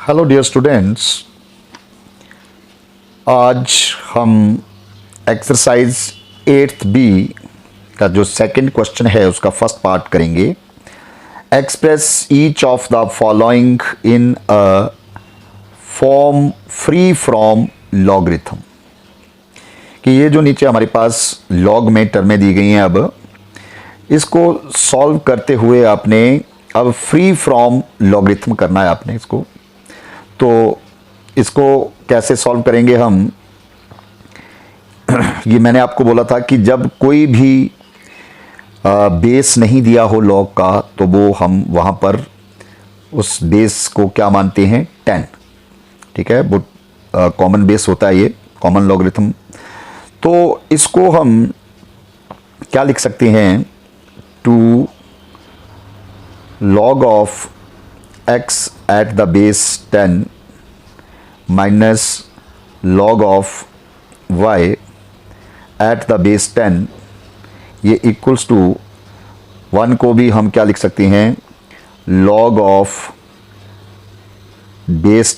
Hello dear students, आज हम exercise 8th B का जो सेकंड क्वेश्चन है उसका फर्स्ट पार्ट करेंगे। Express each of the following in a form free from logarithm. कि ये जो नीचे हमारे पास लॉग में टर्में दी गई हैं, अब इसको सॉल्व करते हुए आपने अब फ्री फ्रॉम लॉगरिथम करना है आपने इसको। तो इसको कैसे सॉल्व करेंगे हम, ये मैंने आपको बोला था कि जब कोई भी बेस नहीं दिया हो लॉग का तो वो हम वहाँ पर उस बेस को क्या मानते हैं, 10। ठीक है, वो कॉमन बेस होता है, ये कॉमन लॉगरिथम। तो इसको हम क्या लिख सकते हैं, to log of x at the base 10 minus log of y at the base 10, ये इक्वल्स टू 1 को भी हम क्या लिख सकते हैं, log of base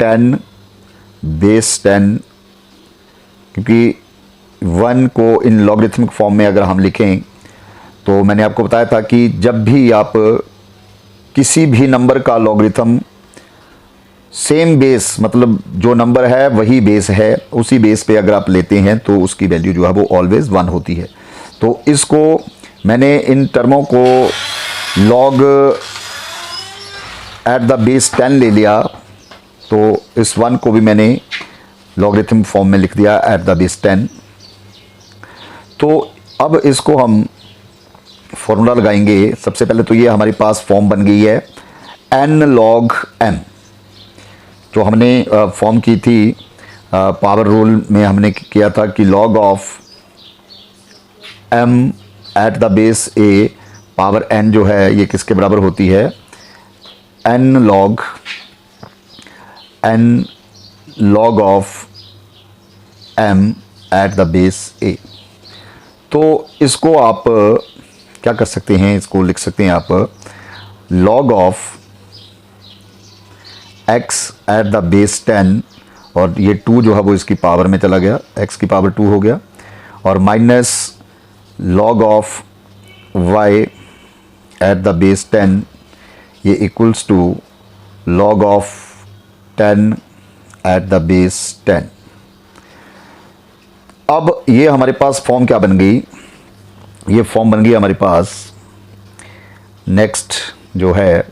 10 base 10, क्योंकि 1 को इन लॉगरिथमिक फॉर्म में अगर हम लिखें तो मैंने आपको बताया था कि जब भी आप किसी भी नंबर का लॉगरिथम सेम बेस, मतलब जो नंबर है वही बेस है, उसी बेस पे अगर आप लेते हैं तो उसकी वैल्यू जो है वो ऑलवेज 1 होती है। तो इसको मैंने इन टर्मों को लॉग एट द बेस 10 ले लिया, तो इस 1 को भी मैंने लॉगरिथम फॉर्म में लिख दिया एट द बेस 10। तो अब इसको हम फॉर्मूला लगाएंगे। सबसे पहले तो ये हमारे पास फॉर्म बन गई है n log m, जो हमने फॉर्म की थी पावर रूल में। हमने किया था कि log of m eight the base a power n जो है ये किसके बराबर होती है, n log of m eight the base a। तो इसको आप क्या कर सकते हैं, इसको लिख सकते हैं आप log of x at the base 10, और ये 2 जो है वो इसकी पावर में चला गया, x की पावर 2 हो गया, और minus log of y at the base 10, ये equals to log of 10 at the base 10। अब ये हमारे पास फॉर्म क्या बन गई, ये फॉर्म बन गई हमारे पास। नेक्स्ट जो है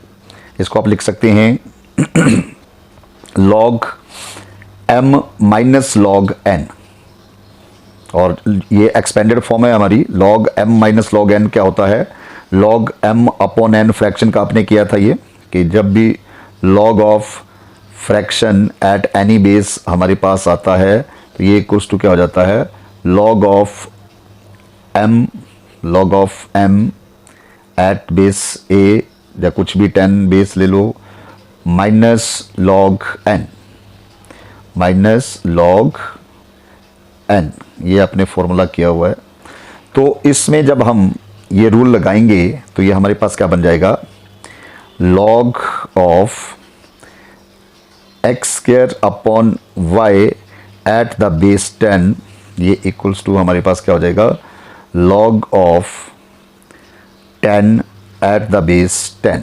इसको आप लिख सकते हैं log m minus log n, और ये एक्सपेंडेड फॉर्म है हमारी। log m minus log n क्या होता है, log m upon n fraction का आपने किया था ये, कि जब भी log of fraction at any base हमारे पास आता है तो ये इक्वल्स टू क्या हो जाता है, log of m at base a, या कुछ भी 10 बेस ले लो, माइनस log n, ये आपने फॉर्मूला किया हुआ है। तो इसमें जब हम ये रूल लगाएंगे तो ये हमारे पास क्या बन जाएगा, log of x square upon y at the base 10, ये इक्वल्स टू हमारे पास क्या हो जाएगा, log of 10 at the base 10।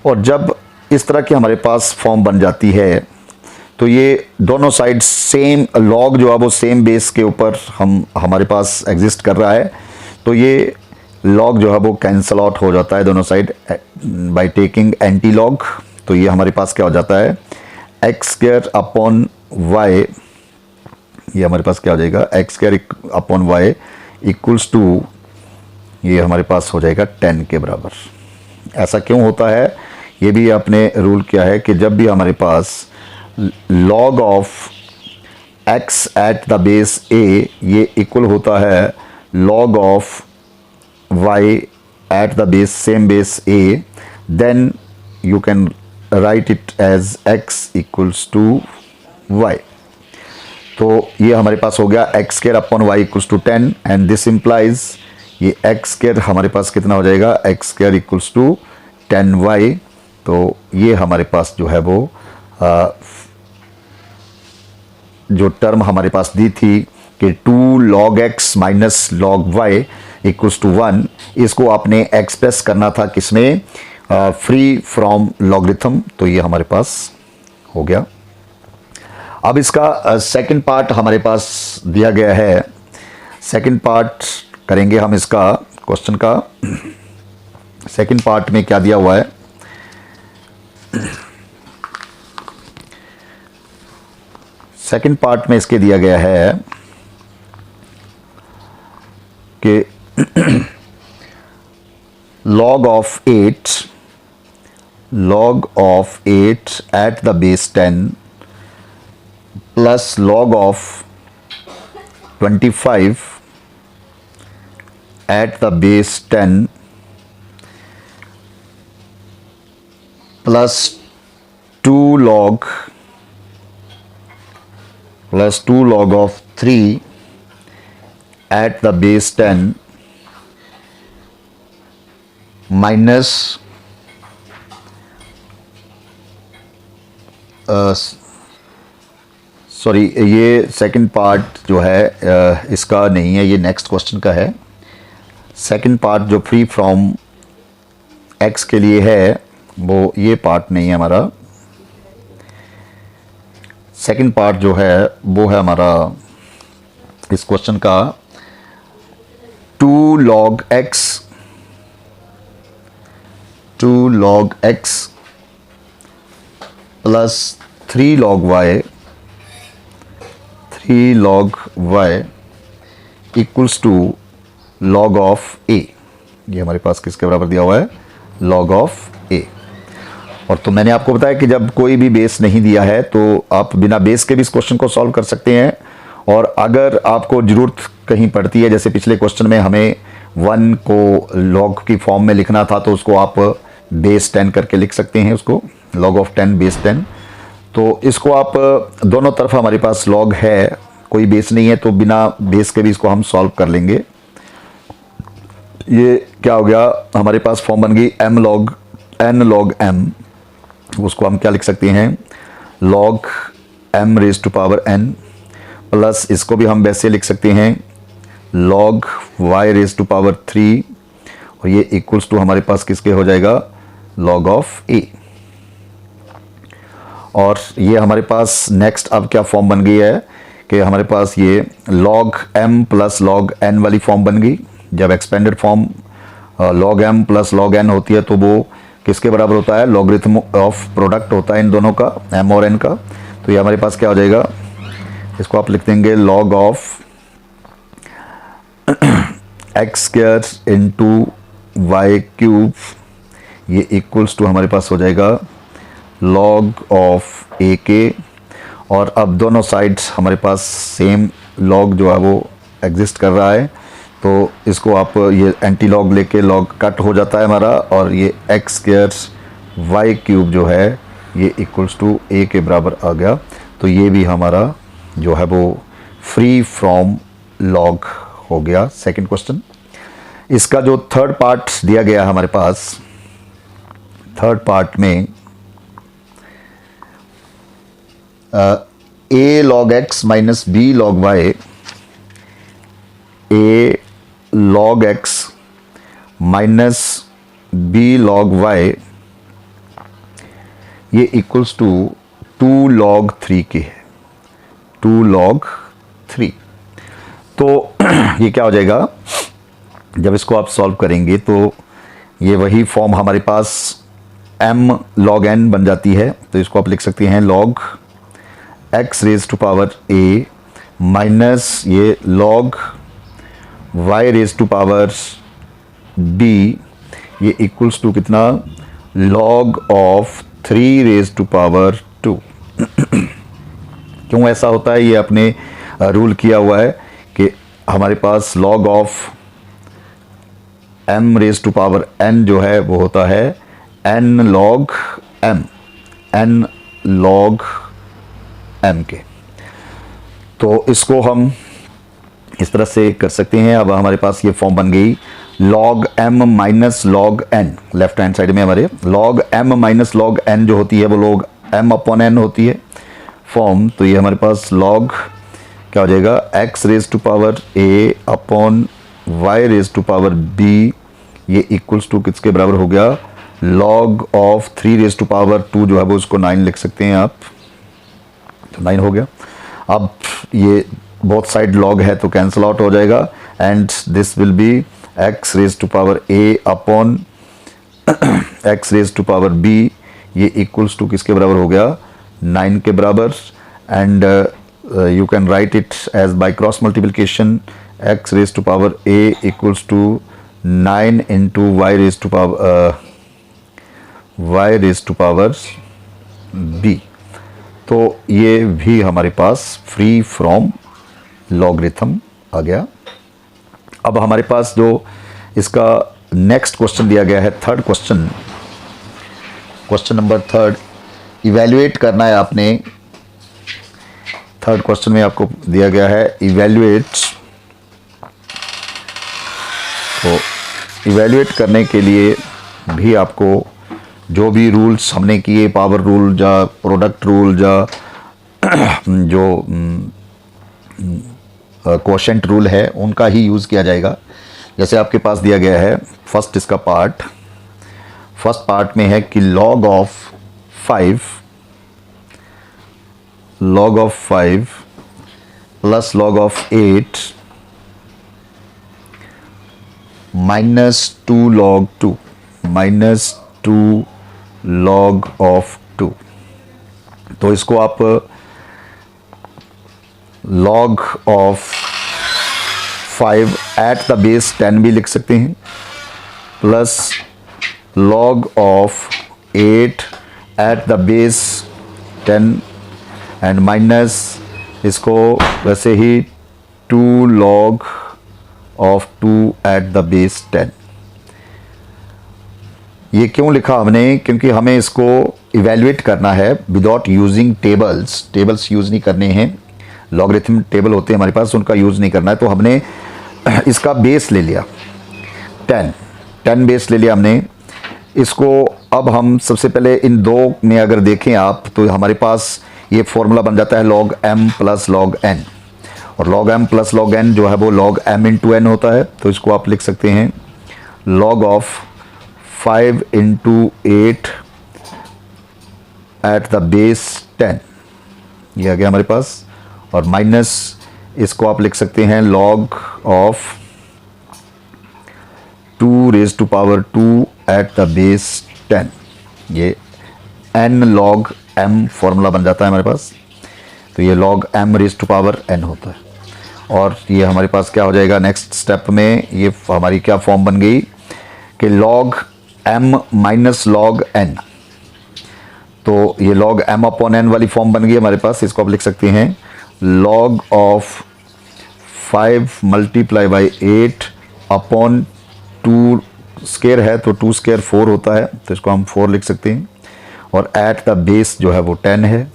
और जब इस तरह की हमारे पास फॉर्म बन जाती है तो ये दोनों साइड सेम log जो है वो सेम बेस के ऊपर हमारे पास एग्जिस्ट कर रहा है, तो ये log जो है वो कैंसल आउट हो जाता है दोनों side by taking anti log. तो ये हमारे पास क्या हो जाता है, x स्क्वायर अपॉन y, ये हमारे पास क्या हो जाएगा, x square upon y equals to, ये हमारे पास हो जाएगा 10 के बराबर। ऐसा क्यों होता है, ये भी आपने रूल किया है कि जब भी हमारे पास log of x at the base a ये इक्वल होता है log of y at the base same base a, then you can write it as x equals to y। तो ये हमारे पास हो गया x square upon y equals to 10, and this implies ये x स्क्वायर हमारे पास कितना हो जाएगा, x square equals to 10y। तो ये हमारे पास जो है वो जो टर्म हमारे पास दी थी कि 2 log x minus log y equals to 1, इसको आपने एक्सप्रेस करना था किसमें, फ्री फ्रॉम लॉगरिथम। तो ये हमारे पास हो गया। अब इसका सेकंड पार्ट हमारे पास दिया गया है। सेकंड पार्ट करेंगे हम इसका क्वेश्चन का। सेकंड पार्ट में क्या दिया हुआ है, सेकंड पार्ट में इसके दिया गया है कि log of 8 at the base 10 plus log of 25 at the base 10 plus 2 log of 3 at the base 10 minus sorry, ये सेकंड पार्ट जो है इसका नहीं है, ये नेक्स्ट क्वेश्चन का है। सेकंड पार्ट जो फ्री फ्रॉम एक्स के लिए है वो ये पार्ट नहीं है हमारा। सेकंड पार्ट जो है वो है हमारा इस क्वेश्चन का 2 log x plus 3 log y equals to log of a। ये हमारे पास किसके बराबर दिया हुआ है, log ऑफ a। और तो मैंने आपको बताया कि जब कोई भी बेस नहीं दिया है तो आप बिना बेस के भी इस क्वेश्चन को सॉल्व कर सकते हैं। और अगर आपको ज़रूरत कहीं पड़ती है, जैसे पिछले क्वेश्चन में हमें 1 को log की फॉर्म में लिखना था तो उसको आप बेस 10 करके लिख सकते हैं, उसको log ऑफ 10 बेस 10। तो इसको आप दोनों तरफ हमारे पास log है, कोई बेस नहीं है तो बिना बेस के भी इसको हम सॉल्व कर लेंगे। ये क्या हो गया, हमारे पास फॉर्म बन गई n log m। उसको हम क्या लिख सकते हैं, log m raise to power n plus इसको भी हम वैसे लिख सकते हैं log y raise to power 3, और ये इक्वल्स टू हमारे पास किसके हो जाएगा, log ऑफ a। और ये हमारे पास नेक्स्ट अब क्या फॉर्म बन गई है कि हमारे पास ये log m plus log n वाली फॉर्म बन गई। जब expanded form log m plus log n होती है तो वो किसके बराबर होता है, लॉगरिथम ऑफ प्रोडक्ट होता है इन दोनों का, m और n का। तो ये हमारे पास क्या हो जाएगा, इसको आप लिख देंगे log of x square into y cube, ये इक्वल्स टू हमारे पास हो जाएगा log ऑफ a के। और अब दोनों साइड्स हमारे पास सेम log जो है वो एग्जिस्ट कर रहा है, तो इसको आप ये एंटी लॉग लेके log कट हो जाता है हमारा, और ये x स्क्वायर वाई क्यूब जो है ये इक्वल्स टू a के बराबर आ गया। तो ये भी हमारा जो है वो फ्री फ्रॉम log हो गया सेकंड क्वेश्चन। इसका जो थर्ड पार्ट दिया गया हमारे पास, थर्ड पार्ट में a log x minus b log y, a log x minus b log y ये इक्वल्स टू 2 log 3 के है, 2 log 3। तो ये क्या हो जाएगा, जब इसको आप सॉल्व करेंगे तो ये वही फॉर्म हमारे पास m log n बन जाती है। तो इसको आप लिख सकते हैं log x raise to power a minus ये log y raise to power b, ये इक्वल्स टू कितना, log of 3 raise to power 2। क्यों ऐसा होता है, ये आपने रूल किया हुआ है कि हमारे पास log of m raise to power n जो है वो होता है n log m के। तो इसको हम इस तरह से कर सकते हैं। अब हमारे पास ये फॉर्म बन गई log m minus log n, left hand side में हमारे log m minus log n जो होती है वो log m अपॉन n होती है फॉर्म। तो ये हमारे पास log क्या हो जाएगा, x raise to power a upon y raise to power b, ये इक्वल्स टू किसके बराबर हो गया, log of 3 raise to power 2 जो है वो उसको 9 लिख सकते हैं आप, तो 9 हो गया। अब ये बोथ साइड log है तो कैंसिल आउट हो जाएगा and this will be x raise to power a upon x raise to power b, ये इक्वल्स टू किसके बराबर हो गया, 9 के बराबर। And you can write it as by cross multiplication, x raised to power a equals to 9 into y raised to power b। तो ये भी हमारे पास फ्री फ्रॉम लॉगरिथम आ गया। अब हमारे पास जो इसका नेक्स्ट क्वेश्चन दिया गया है, third question, question number third, evaluate करना है आपने। थर्ड क्वेश्चन में आपको दिया गया है इवेल्युएट, तो इवेल्युएट करने के लिए भी आपको जो भी रूल्स हमने किए, पावर रूल या प्रोडक्ट रूल या जो क्वोशेंट रूल है उनका ही यूज़ किया जाएगा। जैसे आपके पास दिया गया है फर्स्ट इसका पार्ट, फर्स्ट पार्ट में है कि log of 5 plus log of 8 minus 2 log 2 minus 2 log of 2। तो इसको आप log of 5 eight the base 10 भी लिख सकते हैं, plus log of 8 eight the base 10 and minus इसको वैसे ही 2 log of 2 at the base 10। ये क्यों लिखा हमने, क्योंकि हमें इसको इवेल्युएट करना है विदाउट यूजिंग टेबल्स यूज़ नहीं करने हैं, लॉगरिथम टेबल होते हैं हमारे पास, उनका यूज़ नहीं करना है। तो हमने इसका बेस ले लिया 10 बेस ले लिया हमने इसको। अब हम सबसे पहले इन दो में अगर देखें आप तो हमारे पास ये फॉर्मूला बन जाता है log m plus log n, और log m plus log n जो है वो log m इंटू n होता है। तो इसको आप लिख सकते हैं log of 5 into 8 eight the base 10, ये आ गया हमारे पास, और माइनस इसको आप लिख सकते हैं log of 2 raise to power 2 at the base 10, ये n log m फॉर्मूला बन जाता है हमारे पास। तो ये log m raise to power n होता है। और ये हमारे पास क्या हो जाएगा नेक्स्ट स्टेप में, ये हमारी क्या फॉर्म बन गई कि log m minus log n, तो ये log m अपॉन n वाली फॉर्म बन गई हमारे पास। इसको आप लिख सकते हैं log of 5 multiply by 8 upon 2 square है तो 2 स्क्वायर 4 होता है, तो इसको हम 4 लिख सकते हैं। और एट द बेस जो है वो 10 है।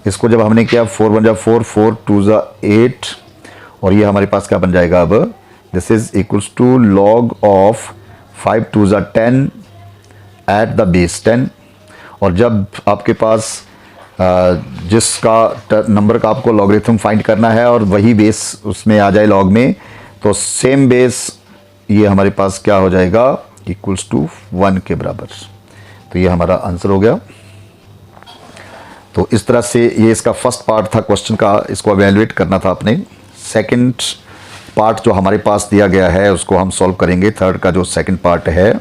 इसको जब हमने किया 4 1 जा 4 4 2 जा 8, और ये हमारे पास क्या बन जाएगा अब, this is equals to log of 5 2 जा 10 एट द बेस 10। और जब आपके पास जिसका नंबर का आपको लॉगरिथम फाइंड करना है और वही बेस उसमें आ जाए लॉग में, तो सेम बेस ये हमारे पास क्या हो जाएगा, इक्वल्स टू 1 के बराबर। तो ये हमारा आंसर हो गया। तो इस तरह से ये इसका फर्स्ट पार्ट था क्वेश्चन का, इसको एवेल्युएट करना था आपने। सेकंड पार्ट जो हमारे पास दिया गया है उसको हम सॉल्व करेंगे। थर्ड का जो सेकंड पार्ट है,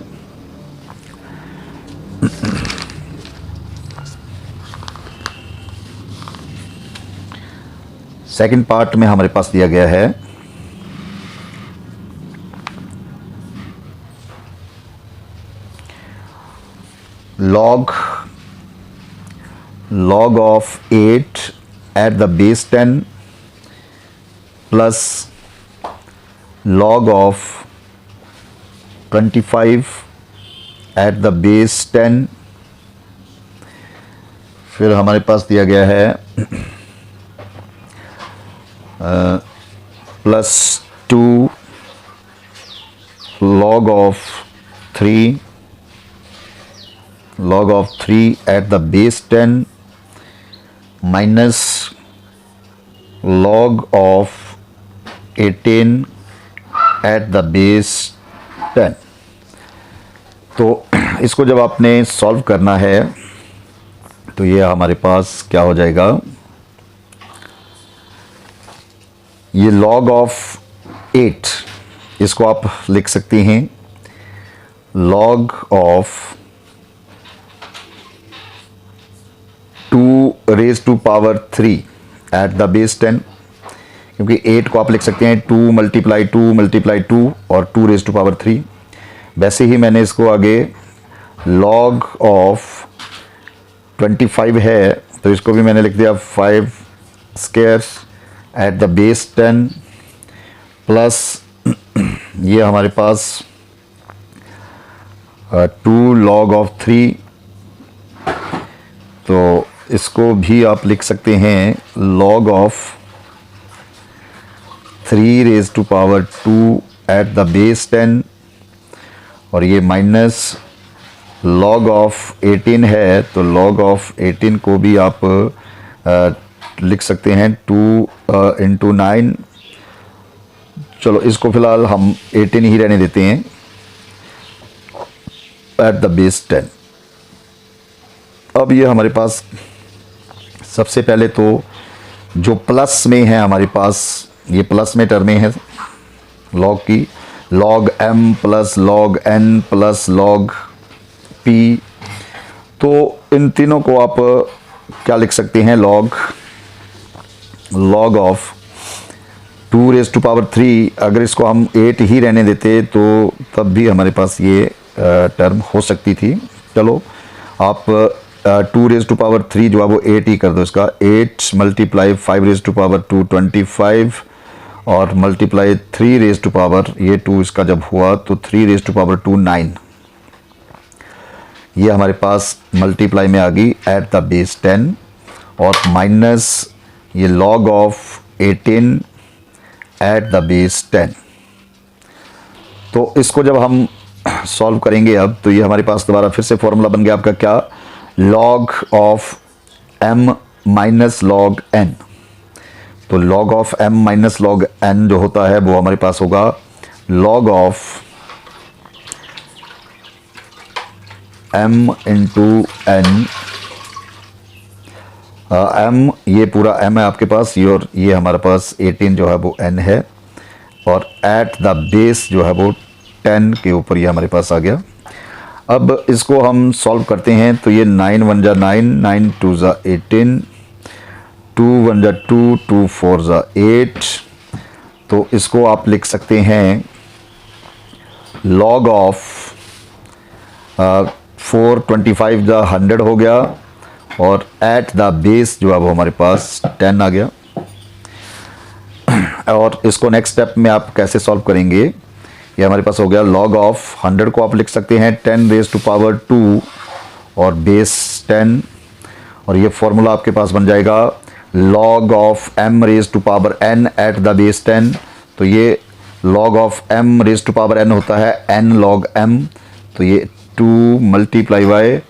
सेकंड पार्ट में हमारे पास दिया गया है log of 8 eight the base 10 plus log of 25 eight the base 10। फिर हमारे पास दिया गया है plus 2 log of 3 at the base 10 minus log of 18 at the base 10। तो इसको जब आपने सॉल्व करना है तो ये हमारे पास क्या हो जाएगा, ये log of 8, इसको आप लिख सकती हैं log of 2 raised to power 3 at the base 10, क्योंकि 8 को आप लिख सकते हैं 2 मल्टीप्लाई 2 और 2 raised to power 3। वैसे ही मैंने इसको आगे log of 25 है तो इसको भी मैंने लिख दिया 5 square at the base 10 plus ये हमारे पास 2 log of 3, तो इसको भी आप लिख सकते हैं log of 3 raised to power 2 at the base 10, और ये माइनस log of 18 है तो log of 18 को भी आप लिख सकते हैं 2 into 9। चलो इसको फिलहाल हम 18 ही रहने देते हैं at the base 10। अब ये हमारे पास सबसे पहले तो जो प्लस में है हमारे पास, ये प्लस में टर्में हैं log की, log m plus log n plus log p, तो इन तीनों को आप क्या लिख सकते हैं, log of 2 raised to power 3, अगर इसको हम 8 ही रहने देते तो तब भी हमारे पास ये टर्म हो सकती थी। चलो आप 2 raised to power 3 जो है वो 8 ही कर दो, इसका 8 मल्टीप्लाई 5 raised to power 2 25 और मल्टीप्लाई 3 raised to power, ये 2 इसका जब हुआ तो 3 raised to power 2 9, ये हमारे पास मल्टीप्लाई में आ गई एट द बेस 10 और माइनस ये log of 18 eight the base 10। तो इसको जब हम सॉल्व करेंगे अब तो ये हमारे पास दोबारा फिर से फॉर्मूला बन गया आपका क्या, log of m minus log n। तो log of m minus log n जो होता है वो हमारे पास होगा log of m into n, m ये पूरा m है आपके पास, और ये हमारे पास 18 जो है वो n है, और एट द बेस जो है वो 10 के ऊपर ये हमारे पास आ गया। अब इसको हम सॉल्व करते हैं तो ये 9 1 जा 9, 9 2 जा 18, 2 1 जा 2, 2 4 जा 8, तो इसको आप लिख सकते हैं log of 4 25 जा 100 हो गया, और एट द बेस जो है वो हमारे पास 10 आ गया। और इसको नेक्स्ट स्टेप में आप कैसे सॉल्व करेंगे, ये हमारे पास हो गया log of 100 को आप लिख सकते हैं 10 raised to power 2 और बेस 10, और ये फॉर्मूला आपके पास बन जाएगा log of m raised to power n at the base 10। तो ये log of m raised to power n होता है n log m, तो ये 2 multiply by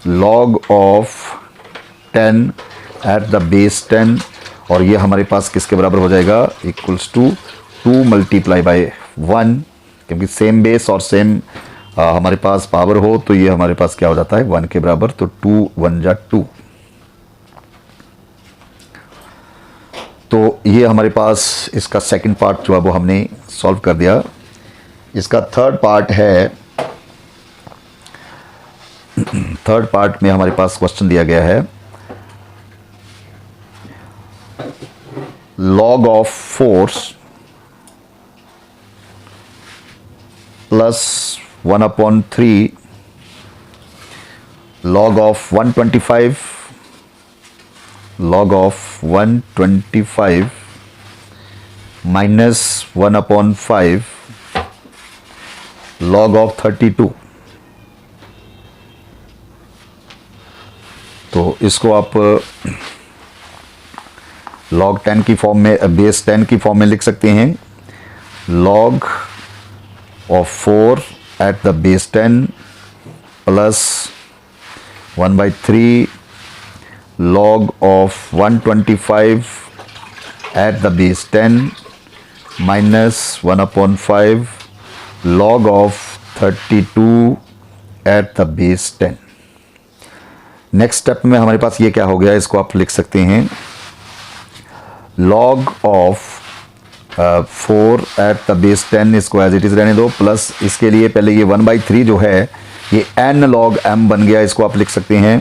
log of 10 at the base 10, और ये हमारे पास किसके बराबर हो जाएगा, इक्वल्स टू 2 मल्टीप्लाई बाय 1, क्योंकि सेम बेस और सेम हमारे पास पावर हो तो ये हमारे पास क्या हो जाता है 1 के बराबर, तो 2 1 जा 2। तो ये हमारे पास इसका सेकंड पार्ट जो है वो हमने सॉल्व कर दिया। इसका थर्ड पार्ट है, थर्ड पार्ट में हमारे पास क्वेश्चन दिया गया है log of force plus 1/3 log of 125 minus 1/5 log of 32। तो इसको आप log 10 की फॉर्म में, बेस 10 की फॉर्म में लिख सकते हैं log of 4 at the base 10 plus 1/3 log of 125 at the base 10 minus 1/5 log of 32 at the base 10। Next step में हमारे पास ये क्या हो गया, इसको आप लिख सकते हैं log of 4 at the base 10, इसको एज इट इज रहने दो, प्लस इसके लिए पहले ये 1/3 जो है ये n log m बन गया, इसको आप लिख सकते हैं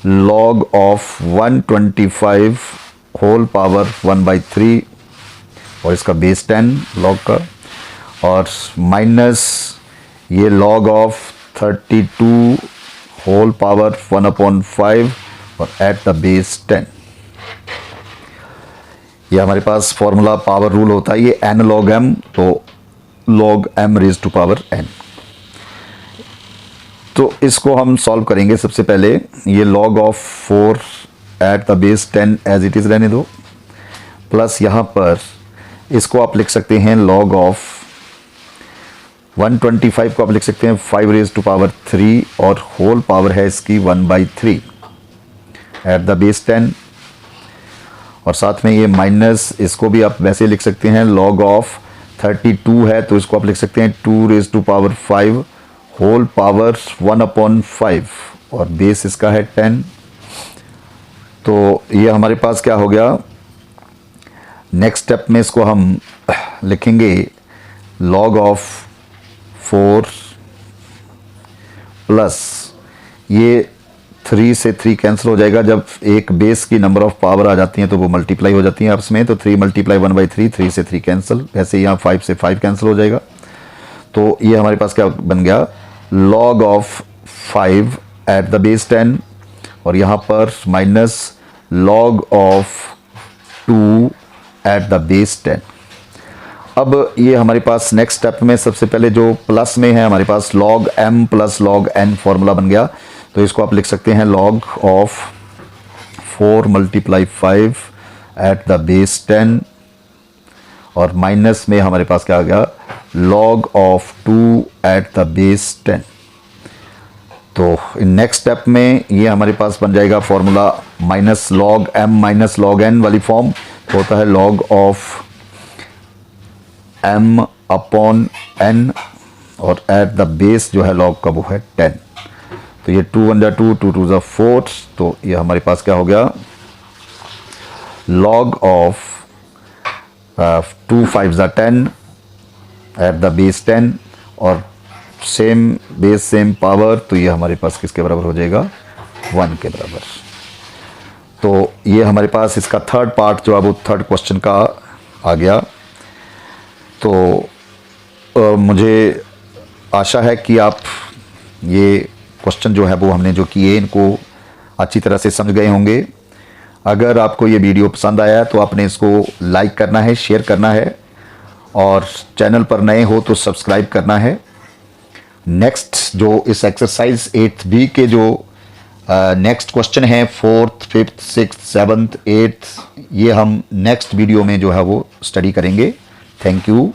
log of 125 होल पावर 1/3 और इसका बेस 10 log का, और माइनस ये log of 32 होल पावर 1/5 और एट द बेस 10। ये हमारे पास फॉर्मूला पावर रूल होता है, ये n log m, तो log m raise to power n। तो इसको हम सॉल्व करेंगे। सबसे पहले ये log of 4 at the base 10 as it is रहने दो, प्लस यहाँ पर इसको आप लिख सकते हैं log of 125 को आप लिख सकते हैं 5 रेज टू पावर 3 और होल पावर है इसकी 1/3 एट द बेस 10, और साथ में ये माइनस, इसको भी आप वैसे लिख सकते हैं log of 32 है तो इसको आप लिख सकते हैं 2 raise to power 5 whole power 1/5 और बेस इसका है 10। तो ये हमारे पास क्या हो गया, नेक्स्ट स्टेप में इसको हम लिखेंगे log of 4 प्लस ये 3 से 3 कैंसिल हो जाएगा, जब एक बेस की नंबर ऑफ पावर आ जाती हैं तो वो मल्टीप्लाई हो जाती हैं आपस में, तो 3 मल्टीप्लाई 1/3, 3 से 3 कैंसिल, ऐसे यहाँ 5 से 5 कैंसिल हो जाएगा। तो ये हमारे पास क्या बन गया log of 5 eight the base 10 और यहाँ पर minus log of 2 at the base 10। अब ये हमारे पास नेक्स्ट स्टेप में सबसे पहले जो प्लस में है हमारे पास log m plus log n formula बन गया, तो इसको आप लिख सकते हैं log of 4 × 5 eight the base 10 और माइनस में हमारे पास क्या आ गया log of 2 at the base 10। तो नेक्स्ट स्टेप में ये हमारे पास बन जाएगा formula minus log m minus log n वाली फॉर्म, तो होता है log of m/n और एट द बेस जो है log का वो है 10। तो ये 2 × 2 2 2 4, तो ये हमारे पास क्या हो गया log of 2 5 10 at the base 10 और सेम बेस सेम पावर, तो ये हमारे पास किसके बराबर हो जाएगा 1 के बराबर। तो ये हमारे पास इसका थर्ड पार्ट जो है वो थर्ड क्वेश्चन का आ गया। तो मुझे आशा है कि आप ये क्वेश्चन जो है वो हमने जो किए इनको अच्छी तरह से समझ गए होंगे। अगर आपको ये वीडियो पसंद आया है तो आपने इसको लाइक करना है, शेयर करना है और चैनल पर नए हो तो सब्सक्राइब करना है। नेक्स्ट जो इस एक्सरसाइज 8th बी के जो नेक्स्ट क्वेश्चन है 4th 5th 6th 7th 8th, ये हम नेक्स्ट वीडियो में जो है वो स्टडी करेंगे। Thank you.